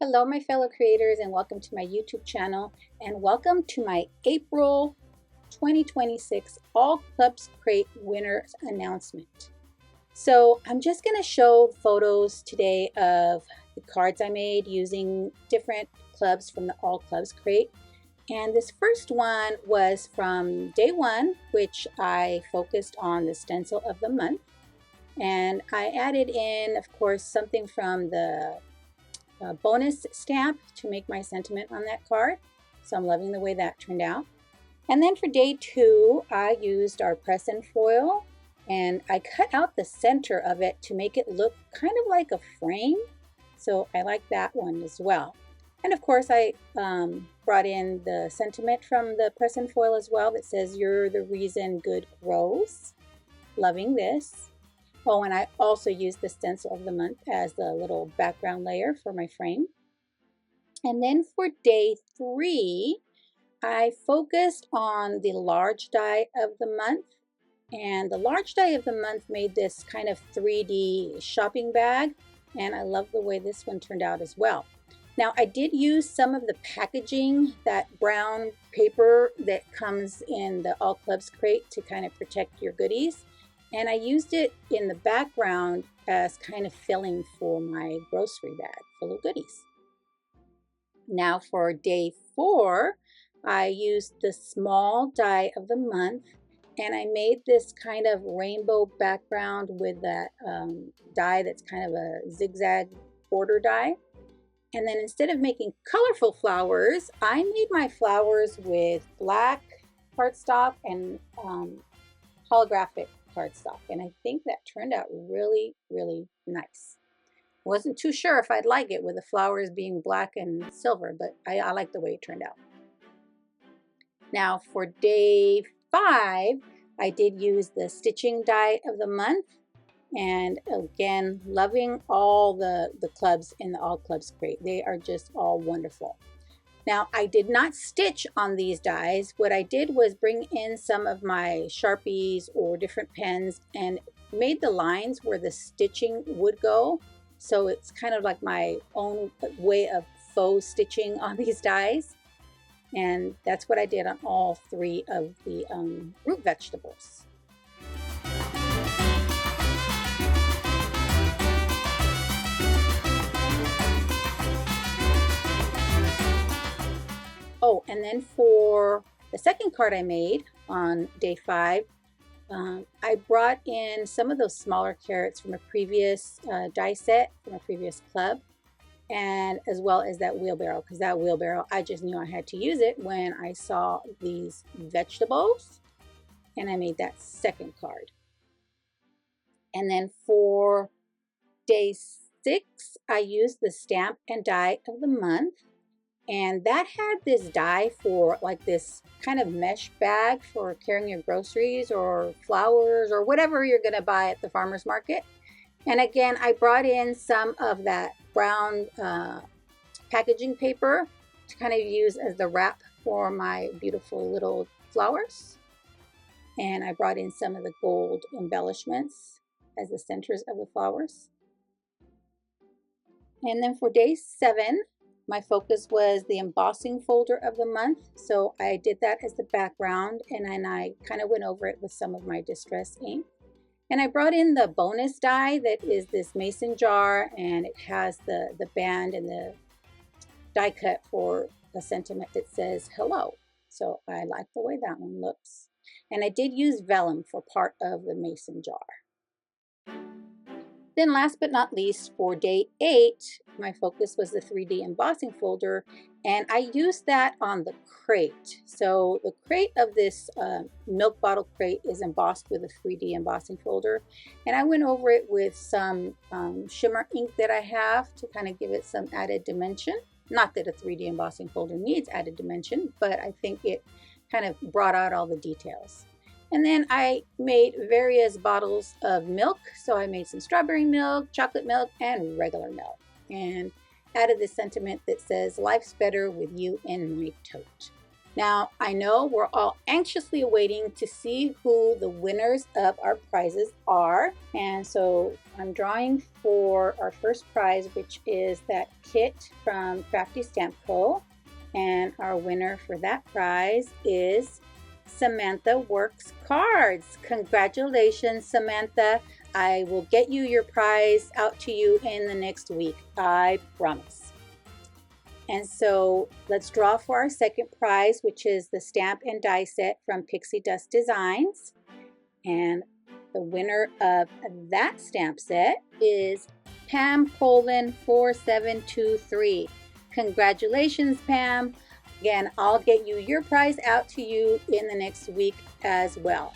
Hello my fellow creators and welcome to my YouTube channel and welcome to my April 2026 All Clubs Crate winners announcement. So I'm just going to show photos today of the cards I made using different clubs from the All Clubs Crate. And this first one was from day one, which I focused on the stencil of the month. And I added in, of course, something from the bonus stamp to make my sentiment on that card. So I'm loving the way that turned out. And then for day two, I used our press and foil and I cut out the center of it to make it look kind of like a frame. So I like that one as well. And of course I brought in the sentiment from the press and foil as well that says, "You're the reason good grows." Loving this. Oh, and I also used the stencil of the month as the little background layer for my frame. And then for day three, I focused on the large die of the month. And the large die of the month made this kind of 3D shopping bag. And I love the way this one turned out as well. Now, I did use some of the packaging, that brown paper that comes in the All Clubs crate to kind of protect your goodies. And I used it in the background as kind of filling for my grocery bag full of goodies. Now for day four, I used the small die of the month and I made this kind of rainbow background with that die that's kind of a zigzag border die. And then instead of making colorful flowers, I made my flowers with black cardstock and holographic cardstock, and I think that turned out really, really nice. Wasn't too sure if I'd like it with the flowers being black and silver, but I like the way it turned out. Now for day five, I did use the stitching die of the month, and again, loving all the clubs in the All Clubs crate. They are just all wonderful. Now, I did not stitch on these dies. What I did was bring in some of my Sharpies or different pens and made the lines where the stitching would go. So it's kind of like my own way of faux stitching on these dies. And that's what I did on all three of the root vegetables. Oh, and then for the second card I made on day five, I brought in some of those smaller carrots from a previous die set, from a previous club, and as well as that wheelbarrow, because that wheelbarrow, I just knew I had to use it when I saw these vegetables, and I made that second card. And then for day six, I used the stamp and die of the month. And that had this die for like this kind of mesh bag for carrying your groceries or flowers or whatever you're going to buy at the farmer's market. And again, I brought in some of that brown packaging paper to kind of use as the wrap for my beautiful little flowers. And I brought in some of the gold embellishments as the centers of the flowers. And then for day seven, my focus was the embossing folder of the month. So I did that as the background, and then I kind of went over it with some of my distress ink. And I brought in the bonus die that is this mason jar, and it has the band and the die cut for the sentiment that says hello. So I like the way that one looks. And I did use vellum for part of the mason jar. Then last but not least, for day eight, my focus was the 3D embossing folder, and I used that on the crate. So the crate of this milk bottle crate is embossed with a 3D embossing folder, and I went over it with some shimmer ink that I have to kind of give it some added dimension. Not that a 3D embossing folder needs added dimension, but I think it kind of brought out all the details. And then I made various bottles of milk. So I made some strawberry milk, chocolate milk, and regular milk. And added the sentiment that says, "Life's better with you in my tote." Now, I know we're all anxiously awaiting to see who the winners of our prizes are. And so I'm drawing for our first prize, which is that kit from Crafty Stamp Co. And our winner for that prize is Samantha Works Cards. Congratulations, Samantha. I will get you your prize out to you in the next week. I promise. And so let's draw for our second prize, which is the stamp and die set from Pixie Dust Designs. And the winner of that stamp set is Pam 4723. Congratulations, Pam. Again, I'll get you your prize out to you in the next week as well.